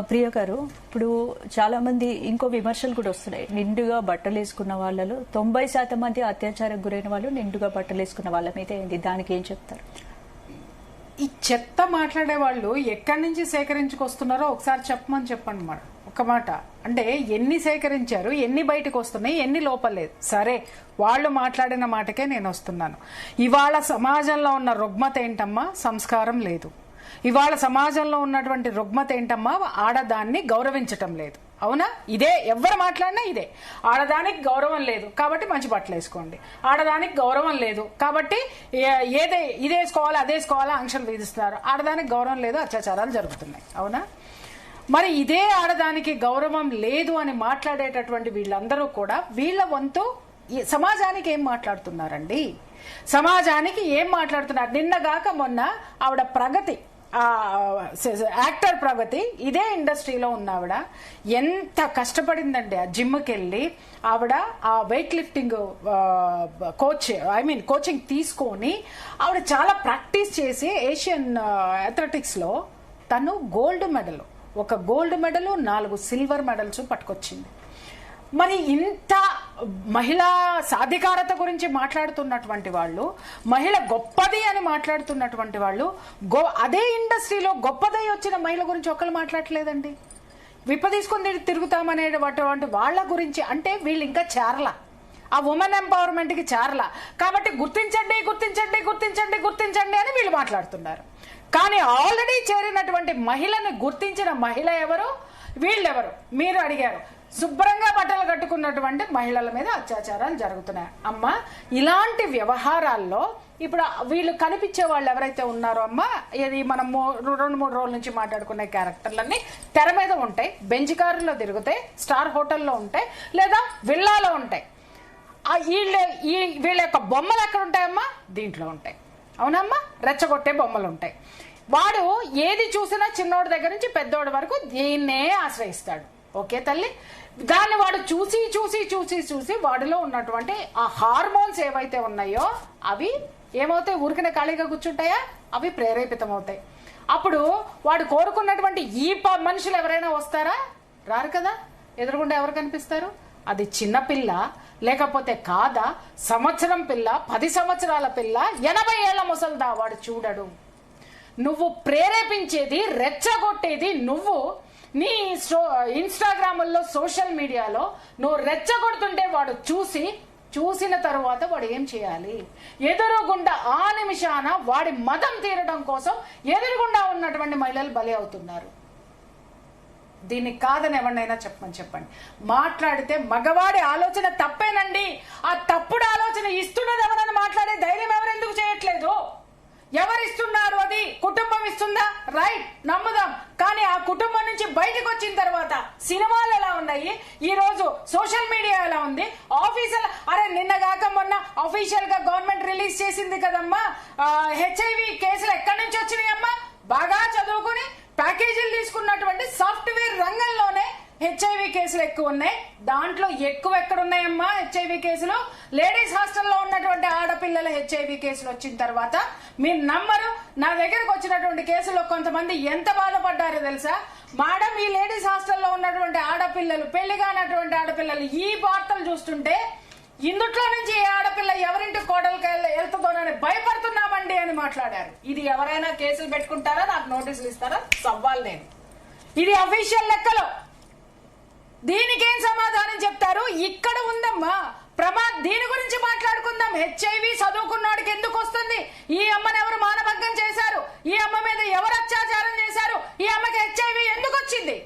ప్రియ గారు, ఇప్పుడు చాలా మంది ఇంకో విమర్శలు కూడా వస్తున్నాయి. నిండుగా బట్టలు వేసుకున్న వాళ్ళలో 90% మంది అత్యాచారం గురైన వాళ్ళు నిండుగా బట్టలు వేసుకున్న వాళ్ళ మీద ఏంది, దానికి ఏం చెప్తారు? ఈ చెత్త మాట్లాడే వాళ్ళు ఎక్కడి నుంచి సేకరించుకొస్తున్నారో ఒకసారి చెప్పండి మాట ఒక మాట. అంటే ఎన్ని సేకరించారు, ఎన్ని బయటకు వస్తున్నాయి, ఎన్ని లోపలేదు. సరే, వాళ్ళు మాట్లాడిన మాటకే నేను వస్తున్నాను. ఇవాళ సమాజంలో ఉన్న రుగ్మత ఏంటమ్మా? సంస్కారం లేదు. ఇవాళ సమాజంలో ఉన్నటువంటి రుగ్మత ఏంటమ్మా? ఆడదాన్ని గౌరవించటం లేదు. అవునా? ఇదే ఎవరు మాట్లాడినా ఇదే. ఆడదానికి గౌరవం లేదు కాబట్టి మంచి బట్టలు వేసుకోండి, ఆడదానికి గౌరవం లేదు కాబట్టి ఇదే వేసుకోవాలా అదే వేసుకోవాలా ఆంక్షలు విధిస్తున్నారు. ఆడదానికి గౌరవం లేదు, అత్యాచారాలు జరుగుతున్నాయి. అవునా? మరి ఇదే ఆడదానికి గౌరవం లేదు అని మాట్లాడేటటువంటి వీళ్ళందరూ కూడా వీళ్ళ వంతు సమాజానికి ఏం మాట్లాడుతున్నారండి? సమాజానికి ఏం మాట్లాడుతున్నారు? నిన్నగాక మొన్న ఆవిడ ప్రగతి, యాక్టర్ ప్రగతి, ఇదే ఇండస్ట్రీలో ఉన్న ఆవిడ ఎంత కష్టపడిందండి. ఆ జిమ్కి వెళ్ళి ఆవిడ ఆ వెయిట్ లిఫ్టింగ్ కోచింగ్ తీసుకొని ఆవిడ చాలా ప్రాక్టీస్ చేసి ఏషియన్ అథ్లెటిక్స్ లో తను గోల్డ్ మెడల్, ఒక గోల్డ్ మెడల్, 4 సిల్వర్ మెడల్స్ పట్టుకొచ్చింది. మరి ఇంత మహిళా సాధికారత గురించి మాట్లాడుతున్నటువంటి వాళ్ళు, మహిళ గొప్పది అని మాట్లాడుతున్నటువంటి వాళ్ళు, అదే ఇండస్ట్రీలో గొప్పదై వచ్చిన మహిళ గురించి ఒకళ్ళు మాట్లాడలేదండి. విప్ప తీసుకుని తిరుగుతామనేటువంటి వాళ్ళ గురించి అంటే వీళ్ళు ఇంకా చేరల, ఆ ఉమెన్ ఎంపవర్మెంట్ కి చేరల. కాబట్టి గుర్తించండి గుర్తించండి గుర్తించండి గుర్తించండి అని వీళ్ళు మాట్లాడుతున్నారు. కానీ ఆల్రెడీ చేరినటువంటి మహిళని గుర్తించిన మహిళ ఎవరు? వీళ్ళెవరు? మీరు అడిగారు. శుభ్రంగా బట్టలు కట్టుకున్నటువంటి మహిళల మీద అత్యాచారాలు జరుగుతున్నాయి. అమ్మ, ఇలాంటి వ్యవహారాల్లో ఇప్పుడు వీళ్ళు కనిపించే వాళ్ళు ఎవరైతే ఉన్నారో అమ్మ, ఇది మనం 2-3 రోజుల నుంచి మాట్లాడుకునే క్యారెక్టర్లన్నీ తెర మీద ఉంటాయి, బెంచ్ కారులో తిరుగుతాయి, స్టార్ హోటల్లో ఉంటాయి, లేదా విల్లాలో ఉంటాయి. వీళ్ళ యొక్క బొమ్మలు ఎక్కడ ఉంటాయమ్మా? దీంట్లో ఉంటాయి. అవునమ్మా? రెచ్చగొట్టే బొమ్మలు ఉంటాయి. వాడు ఏది చూసినా చిన్నోడి దగ్గర నుంచి పెద్దోడి వరకు దీన్నే ఆశ్రయిస్తాడు. ఓకే తల్లి, దాన్ని వాడు చూసి చూసి చూసి చూసి వాడిలో ఉన్నటువంటి ఆ హార్మోన్స్ ఏవైతే ఉన్నాయో అవి ఏమవుతాయి? ఊరికనే ఖాళీగా కూర్చుంటాయా? అవి ప్రేరేపితం అవుతాయి. అప్పుడు వాడు కోరుకున్నటువంటి ఈ మనుషులు ఎవరైనా వస్తారా? రారు కదా. ఎదురుగుండా ఎవరు కనిపిస్తారు? అది చిన్నపిల్ల, లేకపోతే కాదా, సంవత్సరం పిల్ల, 10 సంవత్సరాల పిల్ల, 80 ఏళ్ల ముసల్దా, వాడు చూడడు. నువ్వు ప్రేరేపించేది, రెచ్చగొట్టేది నువ్వు. నీ ఇన్స్టాగ్రాముల్లో, సోషల్ మీడియాలో నువ్వు రెచ్చగొడుతుంటే వాడు చూసిన తరువాత వాడు ఏం చేయాలి? ఎదురుగుండా ఆ నిమిషాన వాడి మదం తీరడం కోసం ఎదురుగుండా ఉన్నటువంటి మహిళలు బలి అవుతున్నారు. దీన్ని కాదని ఎవరినైనా చెప్పండి. మాట్లాడితే మగవాడి ఆలోచన తప్పేనండి. ఆ తప్పుడు ఆలోచన ఇస్తున్నది ఎవరైనా మాట్లాడే ధైర్యం ఎవరెందుకు చేయట్లేదు? ఎవరిస్తున్నారు? అది కుటుంబం ఇస్తుందా? రైట్, నమ్ముదాం. కానీ ఆ కుటుంబం నుంచి బయటకు వచ్చిన తర్వాత సినిమాలు ఎలా ఉన్నాయి, ఈ రోజు సోషల్ మీడియా ఎలా ఉంది, ఆఫీసులు, అరే నిన్నగాక మొన్న అఫీషియల్ గా గవర్నమెంట్ రిలీజ్ చేసింది కదమ్మా, హెచ్ఐవి కేసులు ఎక్కడి నుంచి వచ్చినాయమ్మా? బాగా చదువుకుని ప్యాకేజీలు తీసుకున్నటువంటి సాఫ్ట్వేర్ రంగంలోనే హెచ్ఐవి కేసులు ఎక్కువ ఉన్నాయి. దాంట్లో ఎక్కువ ఎక్కడున్నాయమ్మా హెచ్ఐవి కేసులు? లేడీస్ హాస్టల్లో ఉన్నటువంటి ఆడపిల్లల హెచ్ఐవి కేసులు వచ్చిన తర్వాత మీరు నమ్మరు, నా దగ్గరకు వచ్చినటువంటి కేసులో కొంతమంది ఎంత బాధపడ్డారో తెలుసా? మేడం, ఈ లేడీస్ హాస్టల్లో ఉన్నటువంటి ఆడపిల్లలు, పెళ్లి కానటువంటి ఆడపిల్లలు ఈ వార్తలు చూస్తుంటే ఇందుట్లో నుంచి ఏ ఆడపిల్ల ఎవరింటి కోడలికి వెళ్తుందోనని భయపడుతున్నామండి అని మాట్లాడారు. ఇది ఎవరైనా కేసులు పెట్టుకుంటారా? నాకు నోటీసులు ఇస్తారా? సవ్వాలి నేను. ఇది అఫీషియల్ లెక్కలో. దీనికేం సమాధానం చెప్తారు? ఇక్కడ ఉందమ్మా దీని గురించి మాట్లాడుకుందాం. హెచ్ఐవి చదువుకున్నవాడికి ఎందుకు వస్తుంది? ఈ అమ్మని ఎవరు మానభంగం చేశారు? ఈ అమ్మ మీద ఎవరు అత్యాచారం చేశారు? ఈ అమ్మకి హెచ్ఐవి ఎందుకు వచ్చింది?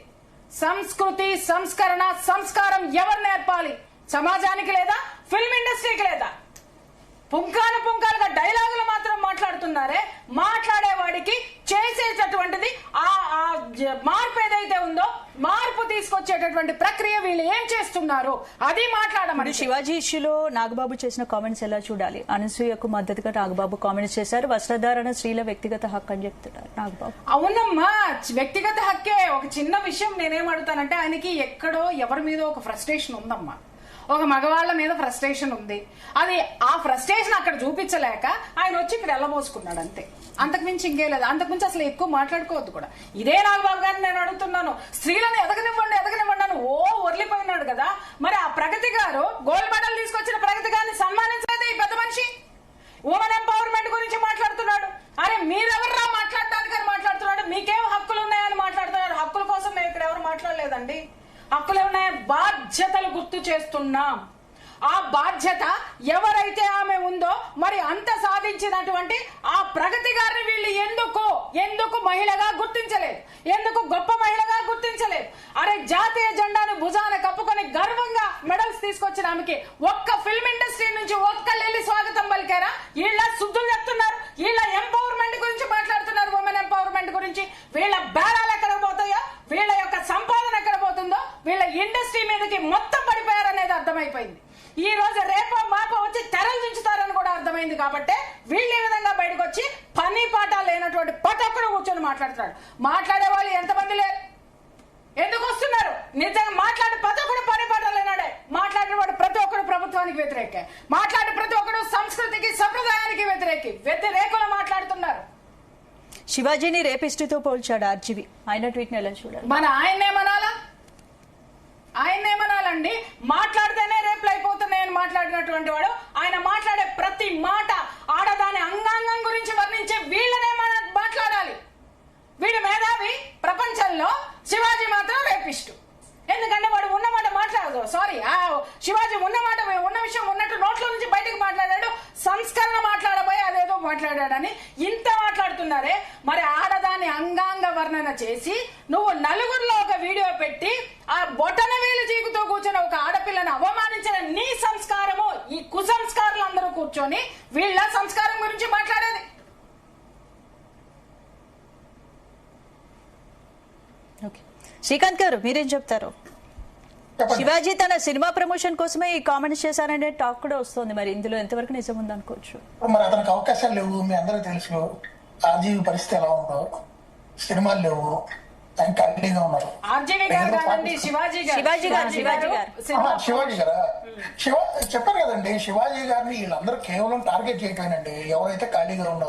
సంస్కృతి, సంస్కరణ, సంస్కారం ఎవరు నేర్పాలి? సమాజానికి లేదా? ఫిల్మ్ ఇండస్ట్రీకి లేదా? పుంకాలుగా డైలాగులు మాత్రం మాట్లాడుతున్నారే. మాట్లాడేవాడికి చేసేటటువంటిది ఆ మార్పు ఏదైతే ఉందో, మార్పు తీసుకొచ్చేటటువంటి ప్రక్రియ వీళ్ళు ఏం చేస్తున్నారు అది మాట్లాడమని. శివాజీ ఇష్యూలో నాగబాబు చేసిన కామెంట్స్ ఎలా చూడాలి? అనసూయకు మద్దతుగా నాగబాబు కామెంట్స్ చేశారు. వస్త్రధారణ స్త్రీల వ్యక్తిగత హక్కు అని చెప్తున్నారు నాగబాబు. అవునమ్మా, వ్యక్తిగత హక్కే. ఒక చిన్న విషయం నేనేం అడుగుతానంటే, ఆయనకి ఎక్కడో ఎవరి మీద ఒక ఫ్రస్ట్రేషన్ ఉందమ్మా. ఒక మగవాళ్ల మీద ఫ్రస్ట్రేషన్ ఉంది. అది ఆ ఫ్రస్ట్రేషన్ అక్కడ చూపించలేక ఆయన వచ్చి ఇక్కడ ఎల్లబోసుకున్నాడు అంతే. అంతకుమించి ఇంకే లేదు. అంతకుమించి అసలు ఎక్కువ మాట్లాడుకోవద్దు కూడా. ఇదే నాగబాబు గారిని నేను అడుగుతున్నాను. చేస్తాను, స్త్రీలను ఎదగనివ్వండి అని ఓ ఒర్లిపోయినాడు కదా. మరి ఆ ప్రగతి గారు గోల్డ్ మెడల్ తీసుకొచ్చిన ప్రగతి గారిని సన్మానించలేదే ఈ పెద్ద మనిషి? ఉమెన్ ఎంపవర్మెంట్ గురించి మాట్లాడుతున్నాడు. అరే మీరెవర్రా మాట్లాడడానికి అని మాట్లాడుతున్నాడు. మీకేం హక్కులు ఉన్నాయని మాట్లాడుతున్నారు. హక్కుల కోసం మేము ఇక్కడ ఎవరు మాట్లాడలేదండి. హక్కులు ఏమున్నాయి? బాధ్యతలు గుర్తు చేస్తున్నాం. ఆ బాధ్యత ఎవరైతే ఆమె ఉందో మరి అంత సాధించినటువంటి ఆ ప్రగతి గారిని వీళ్ళు ఎందుకు మహిళగా గుర్తించలేదు? ఎందుకు గొప్ప మహిళగా గుర్తించలేదు? అరే జాతీయ జెండాను భుజాన కప్పుకొని గర్వంగా మెడల్స్ తీసుకొచ్చిన ఆమెకి ఒక్క ఫిల్మ్ ఇండస్ట్రీ నుంచి ఒక్కళ్ళెళ్ళి స్వాగతం పలికారా? వీళ్ళ శుద్ధులు చెప్తున్నారు, వీళ్ళ ఎంపవర్మెంట్ గురించి మాట్లాడుతున్నారు, ఉమెన్ ఎంపవర్మెంట్ గురించి. వీళ్ళ బేరాలు ఎక్కడ పోతాయో, వీళ్ళ యొక్క సంపాదన ఎక్కడ పోతుందో, వీళ్ళ ఇండస్ట్రీ మీదకి మొత్తం పడిపోయారనేది అర్థమైపోయింది. ఈ రోజు రేపో మాపో వచ్చి తెరలు దించుతారని కూడా అర్థమైంది. కాబట్టి వీళ్ళు ఈ విధంగా బయటకు వచ్చి పని పాట లేనటువంటి ప్రతి ఒక్కరు కూర్చొని మాట్లాడుతున్నాడు. మాట్లాడే వాళ్ళు ఎంతమంది లేరు? ఎందుకు వస్తున్నారు? నిజంగా మాట్లాడే ప్రతి ఒక్కరు పని పాట లేనాడే. మాట్లాడిన వాడు ప్రతి ఒక్కరు ప్రభుత్వానికి వ్యతిరేకే, మాట్లాడే ప్రతి ఒక్కరు సంస్కృతికి సంప్రదాయానికి వ్యతిరేకులు మాట్లాడుతున్నారు. శివాజీని రేపిస్టుతో పోల్చాడు ఆర్జీవి. ఆయన ట్వీట్ ని ఎలా చూడాలి? మన ఆయన్నేమనాలండి? మాట్లాడితేనే రేపులు అయిపోతున్నాయని మాట్లాడినటువంటి వాడు. ఆయన మాట్లాడే ప్రతి మాట ఆడదాని అంగాంగం గురించి వర్ణించే వీళ్ళనే మాట్లాడాలి. వీడు మేధావి ప్రపంచంలో, శివాజీ మాత్రం రేపిస్టు. ఎందుకంటే వాడు ఉన్నమాట మాట్లాడదు. శివాజీ ఉన్న విషయం ఉన్నట్టు నోట్ల నుంచి బయటకు మాట్లాడాడు. సంస్కరణ మాట్లాడబోయి అదేదో మాట్లాడాడని ఇంత మాట్లాడుతున్నారే. మరి ఆడదాన్ని అంగాంగ వర్ణన చేసి నువ్వు నలుగురిలో ఒక వీడియో పెట్టి ఆ బొటన వేలు చీకుతో కూర్చొని ఒక ఆడపిల్లను అవమానించిన నీ సంస్కారము, ఈ కుసంస్కారాలు అందరూ కూర్చొని వీళ్ళ సంస్కారం గురించి మాట్లాడేది. శ్రీకాంత్ గారు మీరేం చెప్తారు? శివాజీ తన సినిమా ప్రమోషన్ కోసమే ఈ కామెంట్స్ చేశారనే టాక్ కూడా వస్తుంది. మరి ఇందులో ఎంతవరకు నిజం ఉందనుకోవచ్చు? మరి అతనికి అవకాశాలు లేవు, మీ అందరూ తెలుసు. ఆర్జీవి పరిస్థితి ఎలా ఉందో, సినిమాలు లేవు, ఆయన ఖాళీగా ఉన్నారు. శివాజీ గారా? చెప్పారు కదండి, శివాజీ గారిని వీళ్ళందరూ కేవలం టార్గెట్ చేయటమేనండి. ఎవరైతే ఖాళీగా ఉన్నారు